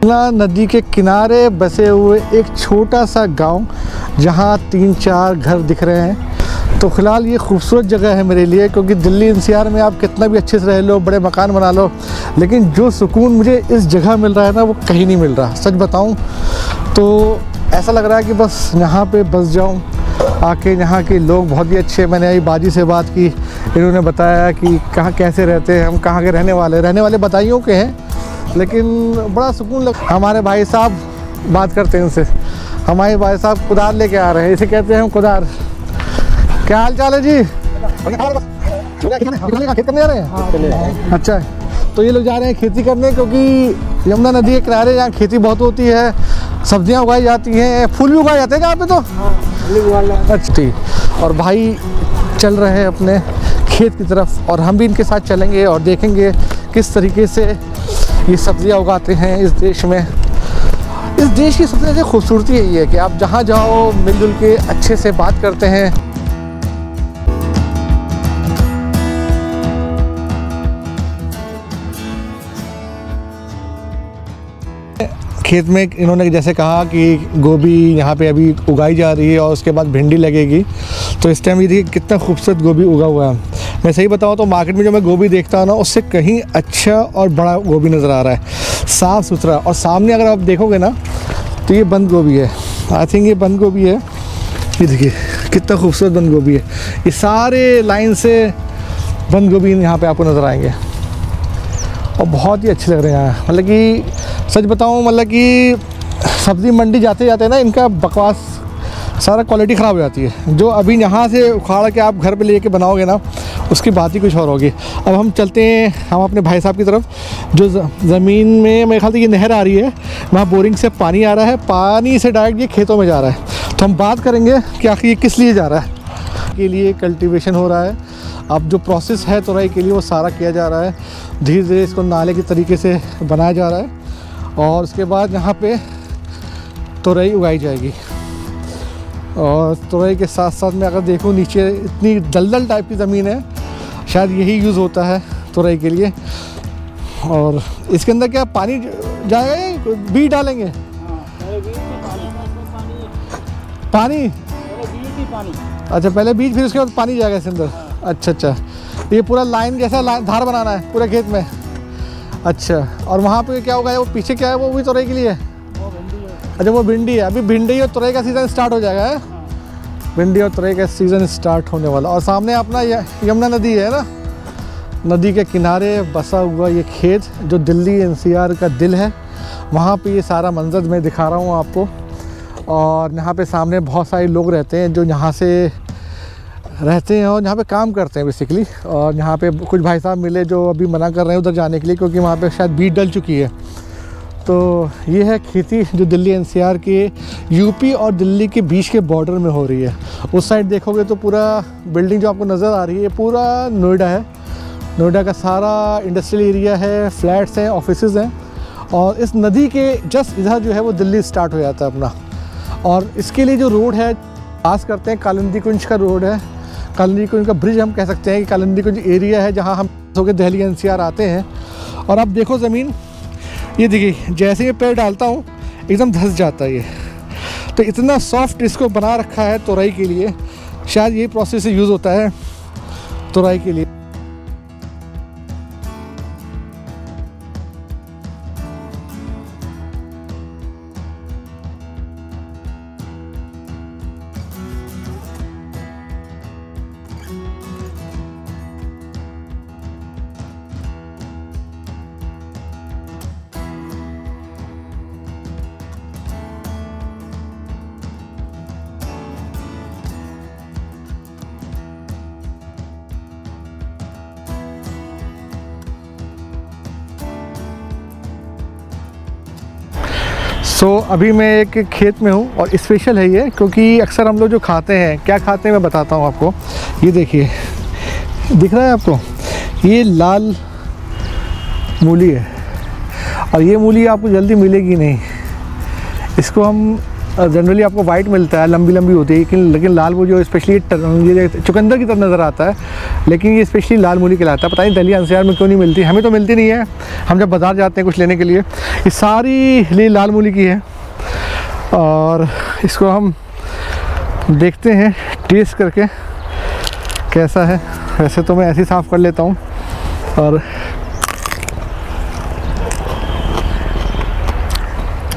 नदी के किनारे बसे हुए एक छोटा सा गांव जहां 3-4 घर दिख रहे हैं। तो फ़िलहाल ये खूबसूरत जगह है मेरे लिए, क्योंकि दिल्ली एनसीआर में आप कितना भी अच्छे से रह लो, बड़े मकान बना लो, लेकिन जो सुकून मुझे इस जगह मिल रहा है ना, वो कहीं नहीं मिल रहा। सच बताऊं तो ऐसा लग रहा है कि बस यहाँ पे बस जाऊँ आके। यहाँ के लोग बहुत ही अच्छे। मैंने अभी बाजी से बात की, इन्होंने बताया कि कहाँ कैसे रहते हैं, हम कहाँ के रहने वाले बदायूं के हैं, लेकिन बड़ा सुकून लग। हमारे भाई साहब बात करते हैं उनसे। हमारे भाई साहब कुदार लेके आ रहे हैं, इसे कहते हैं कुदार। क्या हाल चाल है जी? खेत करने जा रहे हैं? अच्छा, तो ये लोग जा रहे हैं खेती करने, क्योंकि यमुना नदी के किनारे यहाँ खेती बहुत होती है, सब्जियाँ उगाई जाती हैं, फूल भी उगाए जाते हैं यहाँ पे। तो अच्छा ठीक। और भाई चल रहे हैं अपने खेत की तरफ, और हम भी इनके साथ चलेंगे और देखेंगे किस तरीके से ये सब्जियां उगाते हैं इस देश में। इस देश की सबसे ज़्यादा खूबसूरती यही है कि आप जहाँ जाओ मिलजुल के अच्छे से बात करते हैं। खेत में इन्होंने जैसे कहा कि गोभी यहाँ पे अभी उगाई जा रही है और उसके बाद भिंडी लगेगी। तो इस टाइम ये देखिए कितना खूबसूरत गोभी उगा हुआ है। मैं सही बताऊँ तो मार्केट में जो मैं गोभी देखता हूँ ना, उससे कहीं अच्छा और बड़ा गोभी नज़र आ रहा है, साफ़ सुथरा। और सामने अगर आप देखोगे ना तो ये बंद गोभी है, आई थिंक ये बंद गोभी है। ये देखिए कितना खूबसूरत बंद गोभी है। ये सारे लाइन से बंद गोभी यहाँ पे आपको नज़र आएंगे और बहुत ही अच्छे लग रहे हैं। मतलब कि सच बताऊँ, मतलब कि सब्ज़ी मंडी जाते जाते ना इनका बकवास सारा क्वालिटी ख़राब हो जाती है। जो अभी यहाँ से उखाड़ के आप घर पे लेके बनाओगे ना, उसकी बात ही कुछ और होगी। अब हम चलते हैं हम अपने भाई साहब की तरफ, जो ज़मीन में मेरे ख्याल से ये नहर आ रही है, वहाँ बोरिंग से पानी आ रहा है, पानी से डायरेक्ट ये खेतों में जा रहा है। तो हम बात करेंगे कि आखिर ये किस लिए जा रहा है। के लिए कल्टीवेशन हो रहा है। अब जो प्रोसेस है तुरई के लिए वो सारा किया जा रहा है। धीरे धीरे इसको नाले के तरीके से बनाया जा रहा है और उसके बाद यहाँ पे तुरई उगाई जाएगी। और तुरई के साथ साथ मैं अगर देखूँ नीचे इतनी दलदल टाइप की ज़मीन है, शायद यही यूज़ होता है तुरई के लिए। और इसके अंदर क्या पानी जाएगा या बीज डालेंगे? पानी अच्छा, पहले बीज फिर उसके बाद पानी जाएगा इसके अंदर। अच्छा, ये पूरा लाइन जैसा धार बनाना है पूरे खेत में। अच्छा, और वहाँ पे क्या होगा, वो पीछे क्या है, वो भी तुरई के लिए है? अच्छा, वो भिंडी है। अभी भिंडी और तुरई का सीज़न स्टार्ट हो जाएगा है? भिंडी और तुरई का सीज़न स्टार्ट होने वाला। और सामने अपना यमुना नदी है ना, नदी के किनारे बसा हुआ ये खेत जो दिल्ली एनसीआर का दिल है, वहाँ पे ये सारा मंजर मैं दिखा रहा हूँ आपको। और यहाँ पे सामने बहुत सारे लोग रहते हैं जो यहाँ से रहते हैं और यहाँ पे काम करते हैं बेसिकली। और यहाँ पे कुछ भाई साहब मिले जो अभी मना कर रहे हैं उधर जाने के लिए, क्योंकि वहाँ पे शायद बीज डल चुकी है। तो ये है खेती जो दिल्ली एनसीआर के यूपी और दिल्ली के बीच के बॉर्डर में हो रही है। उस साइड देखोगे तो पूरा बिल्डिंग जो आपको नज़र आ रही है पूरा नोएडा है। नोएडा का सारा इंडस्ट्रियल एरिया है, फ्लैट्स हैं, ऑफिसेज़ हैं। और इस नदी के जस्ट इधर जो है वो दिल्ली स्टार्ट हो जाता है अपना। और इसके लिए जो रोड है, पास करते हैं कालिंदी कुंज का रोड है, कालिंदी कुंज का ब्रिज हम कह सकते हैं कि कालिंदी कुंज एरिया है जहाँ हम होकर दिल्ली एनसीआर आते हैं। और अब देखो ज़मीन, ये देखिए जैसे ये पैर डालता हूँ एकदम धंस जाता है ये। तो इतना सॉफ्ट इसको बना रखा है तुरई के लिए, शायद ये प्रोसेस यूज़ होता है तुरई के लिए। अभी मैं एक खेत में हूँ और स्पेशल है ये, क्योंकि अक्सर हम लोग जो खाते हैं, क्या खाते हैं मैं बताता हूँ आपको। ये देखिए, दिख रहा है आपको, ये लाल मूली है और ये मूली आपको जल्दी मिलेगी नहीं। इसको हम जनरली आपको वाइट मिलता है, लंबी लंबी होती है, लेकिन लाल मूली जो स्पेशली ये चुकंदर की तरह नज़र आता है, लेकिन ये स्पेशली लाल मूली कहलाता है। पता नहीं दिल्ली एनसीआर में क्यों नहीं मिलती, हमें तो मिलती नहीं है। हम जब बाज़ार जाते हैं कुछ लेने के लिए, ये सारी लिए लाल मूली की है। और इसको हम देखते हैं टेस्ट करके कैसा है। वैसे तो मैं ऐसे ही साफ़ कर लेता हूँ। और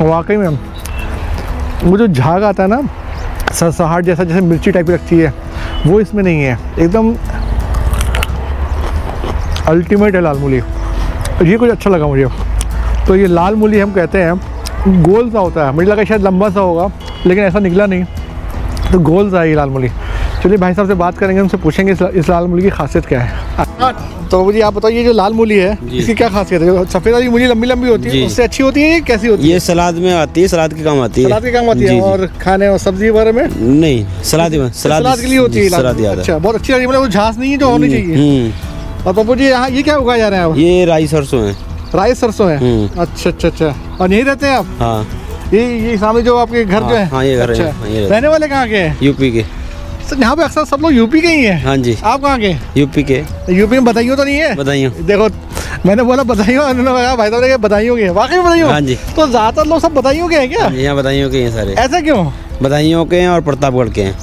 वाकई में वो जो झाग आता है ना, सरसहाट जैसा, जैसे मिर्ची टाइप की लगती है, वो इसमें नहीं है। एकदम अल्टीमेट है लाल मूली। ये कुछ अच्छा लगा मुझे। तो ये लाल मूली हम कहते हैं, गोल सा होता है, मुझे लगा शायद लंबा सा होगा, लेकिन ऐसा निकला नहीं। तो गोल सा है ये लाल मूली। चलिए भाई साहब से बात करेंगे, उनसे पूछेंगे इस लाल मूली की खासियत क्या है। तो मुझे आप बताओ, ये जो लाल मूली है इसकी क्या खासियत है? जो सफ़ेद वाली मूली लंबी लंबी होती है उससे अच्छी होती है, कैसी होती है? ये सलाद में आती है, सलाद के काम आती है। सलाद के काम आती है। और खाने और सब्जी वगैरह में नहीं, सलाद के लिए होती है। अच्छा, बहुत अच्छी लगी, मतलब वो झांस नहीं है जो होनी चाहिए। और पप्पू जी यहाँ ये क्या उगाया जा रहा है? ये राई सरसों है। राई सरसों है। अच्छा अच्छा अच्छा। और यहीं रहते हैं आप? हाँ। ये सामने जो आपके घर जो है? हाँ, ये घर है। रहने वाले कहाँ के हैं? यूपी के। यहाँ पे अक्सर सब लोग यूपी के ही हैं। हाँ जी। आप कहाँ के? यूपी के। यूपी में बधाइयों तो नहीं है? बधाइयों। देखो मैंने बोला बधाइयों, उन्होंने कहा भाई साहब ने बधाइयों के, वाकई में बधाइयों। हाँ जी। तो ज्यादातर लोग सब बधाइयों के हैं क्या? यहाँ बधाइयों के हैं सारे। ऐसा क्यों? बधाइयों के हैं और प्रतापगढ़ के हैं।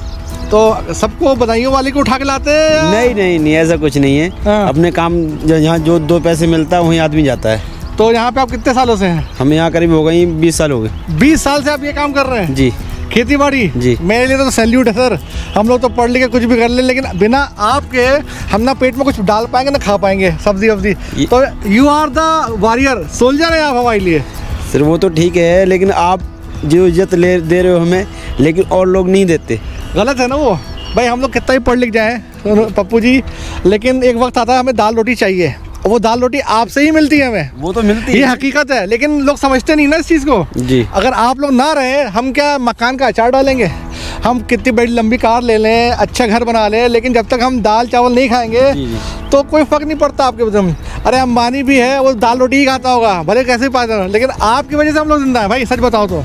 तो सबको बधाइयों वाले को उठा के लाते हैं? नहीं, ऐसा कुछ नहीं है। हाँ। अपने काम यहाँ जो 2 पैसे मिलता है वहीं आदमी जाता है। तो यहाँ पे आप कितने सालों से हैं? हम यहाँ करीब हो गई 20 साल हो गए। 20 साल से आप ये काम कर रहे हैं? जी। खेती बाड़ी? जी। मेरे लिए तो सैल्यूट है सर। हम लोग तो पढ़ लिख के कुछ भी कर ले, लेकिन बिना आपके हम ना पेट में कुछ डाल पाएंगे ना खा पाएंगे सब्जी वब्जी। तो you are the warrior, soldier है आप हमारे लिए। सर वो तो ठीक है, लेकिन आप जो इज्जत दे रहे हो हमें, लेकिन और लोग नहीं देते। गलत है ना वो। भाई हम लोग कितना ही पढ़ लिख जाएं पप्पू जी, लेकिन एक वक्त आता है हमें दाल रोटी चाहिए, और वो दाल रोटी आपसे ही मिलती है हमें। वो तो मिलती है, ये हकीकत है, लेकिन लोग समझते नहीं ना इस चीज़ को। जी। अगर आप लोग ना रहे, हम क्या मकान का अचार डालेंगे, हम कितनी बड़ी लंबी कार ले लें, अच्छा घर बना लें, लेकिन जब तक हम दाल चावल नहीं खाएंगे तो कोई फर्क नहीं पड़ता आपके वजह में। अरे अंबानी भी है, वो दाल रोटी ही खाता होगा, भले कैसे भी पाता, लेकिन आपकी वजह से हम लोग जिंदा है भाई। सच बताओ तो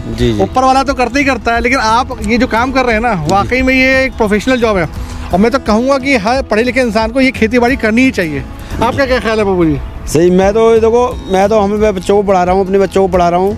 ऊपर वाला तो करते ही करता है, लेकिन आप ये जो काम कर रहे हैं ना, वाकई में ये एक प्रोफेशनल जॉब है। और मैं तो कहूँगा कि हर पढ़े लिखे इंसान को ये खेती बाड़ी करनी ही चाहिए। आपका क्या ख्याल है बाबू जी? सही। मैं तो हमें बच्चों को पढ़ा रहा हूँ, अपने बच्चों को पढ़ा रहा हूँ,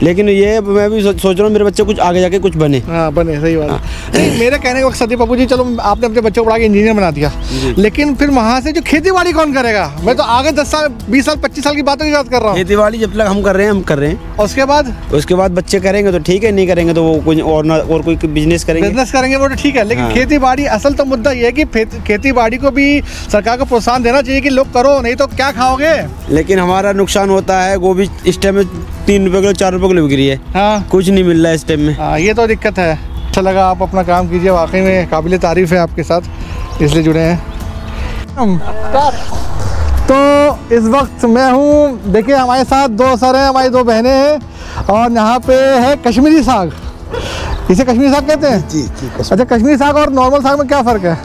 लेकिन ये मैं भी सोच रहा हूँ मेरे बच्चे कुछ आगे जाके कुछ बने। हाँ बने, सही बात। हाँ। नहीं, मेरे कहने का मकसद है पप्पू जी, चलो आपने अपने बच्चों को पढ़ा के इंजीनियर बना दिया, लेकिन फिर वहाँ से जो खेती बाड़ी कौन करेगा? मैं तो आगे 10 साल 20 साल 25 साल की बातों की बात कर रहा हूँ। खेती बाड़ी जब तक हम कर रहे हैं और उसके बाद बच्चे करेंगे तो ठीक है, नहीं करेंगे तो वो कुछ और कोई बिजनेस करेंगे वो तो ठीक है, लेकिन खेती बाड़ी असल तो मुद्दा ये है कि खेती बाड़ी को भी सरकार को प्रोत्साहन देना चाहिए कि लोग करो, नहीं तो क्या खाओगे। लेकिन हमारा नुकसान होता है, गोभी इस टाइम में 3 रुपए किलो 4 रुपए किलो बिक रही है। हाँ। कुछ नहीं मिल रहा है इस टाइम में। हाँ, ये तो दिक्कत है। अच्छा लगा, आप अपना काम कीजिए, वाकई में काबिल तारीफ़ है आपके साथ, इसलिए जुड़े हैं। तो इस वक्त मैं हूँ, देखिए हमारे साथ 2 सर हैं, हमारी 2 बहनें हैं, और यहाँ पे है कश्मीरी साग। इसे कश्मीरी साग कहते हैं? जी। अच्छा, कश्मीरी साग और नॉर्मल साग में क्या फ़र्क है?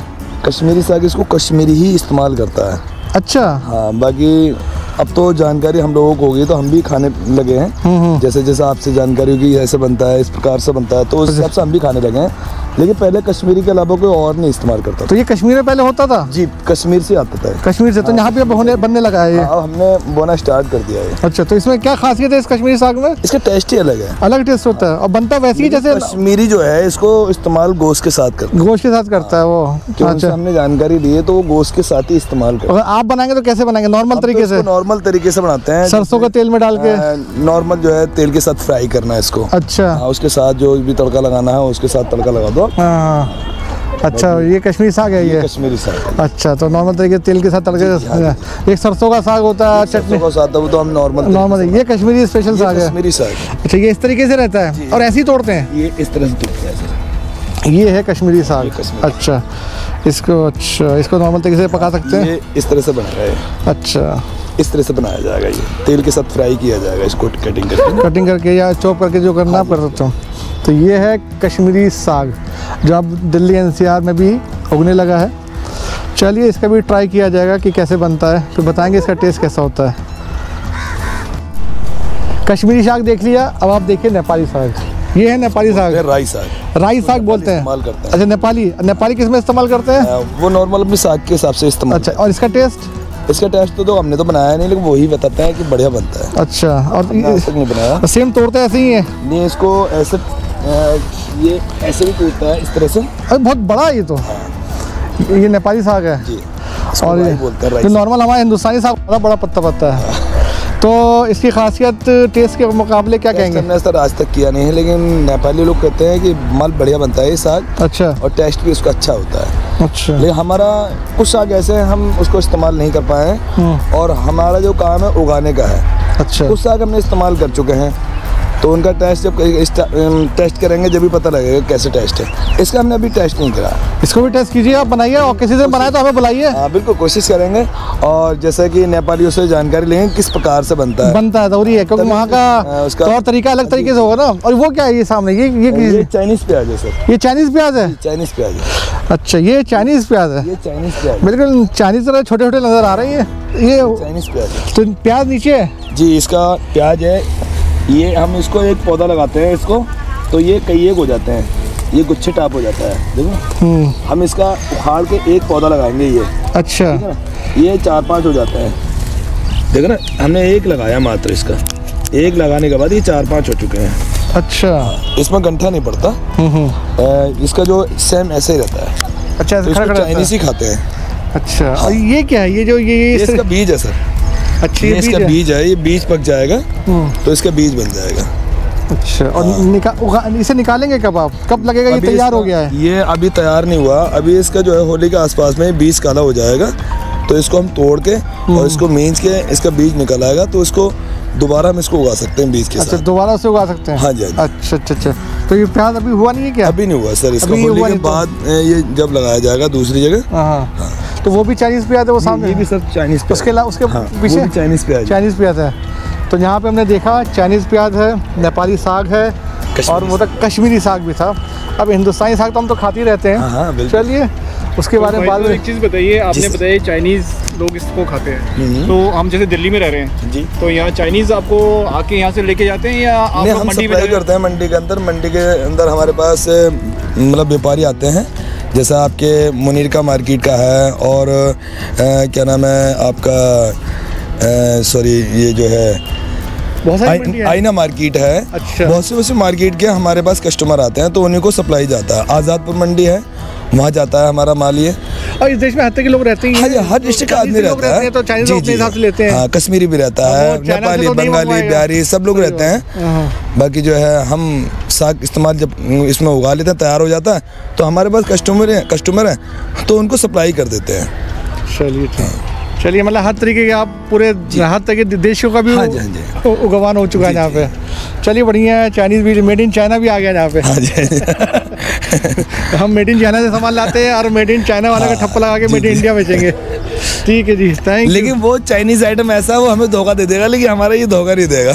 कश्मीरी साग इसको कश्मीरी ही इस्तेमाल करता है। अच्छा। हाँ, बाकी अब तो जानकारी हम लोगों को होगी तो हम भी खाने लगे हैं। जैसे जैसे आपसे जानकारी होगी ऐसे बनता है, इस प्रकार से बनता है, तो उस हिसाब से हम भी खाने लगे हैं। लेकिन पहले कश्मीरी के अलावा कोई और नहीं इस्तेमाल करता। तो ये कश्मीर में पहले होता था? जी, कश्मीर से आता था। कश्मीर से? तो यहाँ पे बनने लगा है ये? हाँ, हमने बोना स्टार्ट कर दिया है। अच्छा, तो इसमें क्या खासियत है इस कश्मीरी साग में? इसका टेस्ट ही अलग है। अलग टेस्ट होता है, और बनता वैसे ही जैसे कश्मीरी जो है इसको इस्तेमाल गोश्त के साथ करता है। गोश्त के साथ करता है वो? अच्छा, हमने जानकारी ली है तो वो गोश्त के साथ ही इस्तेमाल करता है। आप बनाएंगे तो कैसे बनाएंगे? नॉर्मल तरीके से? नॉर्मल तरीके से बनाते हैं, सरसों के तेल में डाल के। नॉर्मल जो है तेल के साथ फ्राई करना है इसको। अच्छा। उसके साथ जो भी तड़का लगाना है उसके साथ तड़का लगा दो। हाँ। अच्छा, ये कश्मीरी साग है? ये कश्मीरी साग। अच्छा, तो नॉर्मल तरीके तेल के साथ तड़के। एक सरसों का साग होता है, चटनी का साथ, वो तो हम नॉर्मल। ये कश्मीरी स्पेशल साग है? कश्मीरी साग। अच्छा, ये इस तरीके से रहता है और ऐसे ही तोड़ते हैं? ये इस तरह से तोड़ते हैं सर। ये है कश्मीरी साग। अच्छा, इसको नॉर्मल तरीके से पका सकते हैं? ये इस तरह से बनाया है। अच्छा, इस तरह से बनाया जाएगा, ये तेल के साथ फ्राई किया जाएगा, इसको कटिंग करके या चॉप करके जो करना आप कर सकते हो। तो ये है कश्मीरी साग जो अब दिल्ली एनसीआर में भी उगने लगा है। चलिए इसका भी ट्राई किया जाएगा कि कैसे बनता है, फिर बताएंगे इसका टेस्ट कैसा होता है। कश्मीरी साग देख लिया, अब आप देखिए नेपाली साग। ये है नेपाली साग, राई साग, राई साग बोलते हैं, इस्तेमाल करते हैं। अच्छा नेपाली, नेपाली किस में इस्तेमाल करते हैं? वो नॉर्मल अपने साग के हिसाब से इस्तेमाल। अच्छा, और इसका टेस्ट? इसका टेस्ट तो हमने तो बनाया नहीं, लेकिन वही बताते हैं कि बढ़िया बनता है। अच्छा, और आज तक नहीं बनाया। सेम तोड़ते ऐसे ही है? नहीं, इसको ऐसे ये ऐसे भी टूटता है इस तरह से। अरे बहुत बड़ा है ये तो। ये नेपाली साग है जी, और राई बोलते हैं, राई तो साग। नॉर्मल हमारा हिंदुस्तानी साग बड़ा बड़ा पत्ता पत्ता है। तो इसकी खासियत टेस्ट के मुकाबले क्या टेस्ट कहेंगे? हमने ऐसा आज तक किया नहीं है, लेकिन नेपाली लोग कहते हैं कि माल बढ़िया बनता है ये साग, अच्छा और टेस्ट भी उसका अच्छा होता है। अच्छा। लेकिन हमारा कुछ साग ऐसे हैं हम उसको इस्तेमाल नहीं कर पाए हैं, और हमारा जो काम है उगाने का है। अच्छा, कुछ साग हमने इस्तेमाल कर चुके हैं, तो उनका टेस्ट जब टेस्ट करेंगे जब भी पता लगेगा कैसे टेस्ट है। इसका हमने अभी टेस्ट नहीं करा। इसको भी टेस्ट कीजिए, आप बनाइए, और किसी से बनाए तो हमें बुलाइए। हाँ बिल्कुल, कोशिश करेंगे। और जैसा कि नेपालियों से जानकारी लेंगे किस प्रकार से बनता है। बनता है जरूरी है, क्योंकि वहाँ का उसका तौर तरीका अलग तरीके से होगा ना। और वो क्या है ये सामने, ये चाइनीज प्याज है सर, ये चाइनीज प्याज है? चाइनीज प्याज है। अच्छा, ये चाइनीज प्याज है, ये चाइनीज प्याज, बिल्कुल चाइनीज तरह छोटे छोटे नजर आ रहे हैं ये चाइनीज प्याज है। तो प्याज नीचे है जी, इसका प्याज है। ये हम इसको एक पौधा लगाते हैं इसको, तो ये कई एक हो जाते हैं, ये गुच्छे टाइप हो जाता है। देखो, हम इसका उखाड़ के एक पौधा लगाएंगे ये, अच्छा, ठीक है ना, ये 4-5 हो जाते हैं। देखो ना, हमने एक लगाया मात्र, इसका एक लगाने के बाद ये 4-5 हो चुके हैं। अच्छा, इसमें गंठा नहीं पड़ता। इसका जो सेम ऐसे ही रहता है। अच्छा, तो इसको चाइनीज ही खाते हैं। अच्छा, और ये क्या है, ये जो ये इसका बीज है सर। अच्छा, ये इसका बीज है, ये बीज पक जाएगा तो इसका बीज बन जाएगा। अच्छा, और इसे निकालेंगे कब आप, कब लगेगा ये तैयार हो गया है? ये अभी तैयार नहीं हुआ, अभी इसका जो है होली के आसपास में बीज काला हो जाएगा, तो इसको हम तोड़ के और इसको मींच के इसका बीज निकल आएगा, तो इसको दोबारा हम इसको उगा सकते हैं बीज के साथ। अच्छा, दोबारा से उगा सकते हैं? हाँ जी, हाँ जी। अच्छा अच्छा अच्छा, तो ये प्याज अभी हुआ नहीं है क्या? अभी नहीं हुआ सर, इसका अभी होली हुआ के नहीं तो? बाद ये जब लगाया जाएगा दूसरी जगह। हाँ, तो वो भी चाइनीज प्याज है वो सामने? ये भी सर चाइनीज प्याज। उसके अलावा उसके हाँ, पीछे वो भी चाइनीज प्याज। चाइनीज प्याज है। तो यहाँ पे हमने देखा चाइनीज प्याज है, नेपाली साग है, और वो तक कश्मीरी साग भी था। अब हिंदुस्तानी साग तो हम तो खाते ही रहते हैं। हाँ, बिल्कुल। चलिए उसके बारे में बाद में। एक चीज़ बताइए, आपने बताया चाइनीज़ लोग इसको खाते हैं, तो हम जैसे दिल्ली में रह रहे हैं जी, तो यहाँ चाइनीज़ आपको आके यहाँ से लेके जाते हैं या आप नहीं, लोग हम मंडी में सप्लाई करते हैं मंडी के अंदर। मंडी के अंदर हमारे पास मतलब व्यापारी आते हैं, जैसा आपके मुनीर का मार्केट का है, और क्या नाम है आपका, सॉरी ये जो है बहुत सारी मंडी है। आईना मार्केट है। अच्छा। बहुत से मार्केट के हमारे पास कस्टमर आते हैं, तो उन्हीं को सप्लाई जाता है। आज़ादपुर मंडी है, वहाँ जाता है हमारा माल ये। और इस देश में हर तरह के लोग रहते हैं। हाँ जी, हर डिस्ट्रिक्ट का आदमी रहता है। तो चाइनीज लोग अपने हिसाब से लेते हैं। हाँ, कश्मीरी भी रहता अब है, वो चाइना से नेपाली, तो नहीं बंगाली, मंगवाएगा। बिहारी, सब लोग रहते हैं। बाकी जो है हम साग इस्तेमाल जब इसमें उगा लेते हैं, तैयार हो जाता है, तो हमारे पास कस्टमर हैं तो उनको सप्लाई कर देते हैं। चलिए ठीक, चलिए मतलब हर तरीके के आप पूरे हर तरह के देशों का भी हाँ जी, हाँ जी। उगवान हो चुका है यहाँ पे। चलिए बढ़िया है, चाइनीज़ भी मेड इन चाइना भी आ गया यहाँ पे। हाँ जी। हम मेड इन चाइना से सामान लाते हैं और मेड इन चाइना वाला का ठप्पा लगा के मेड इन इंडिया बेचेंगे। ठीक है जी, थैंक यू। लेकिन वो चाइनीज आइटम ऐसा वो हमें धोखा दे देगा, लेकिन हमारा ये धोखा नहीं देगा।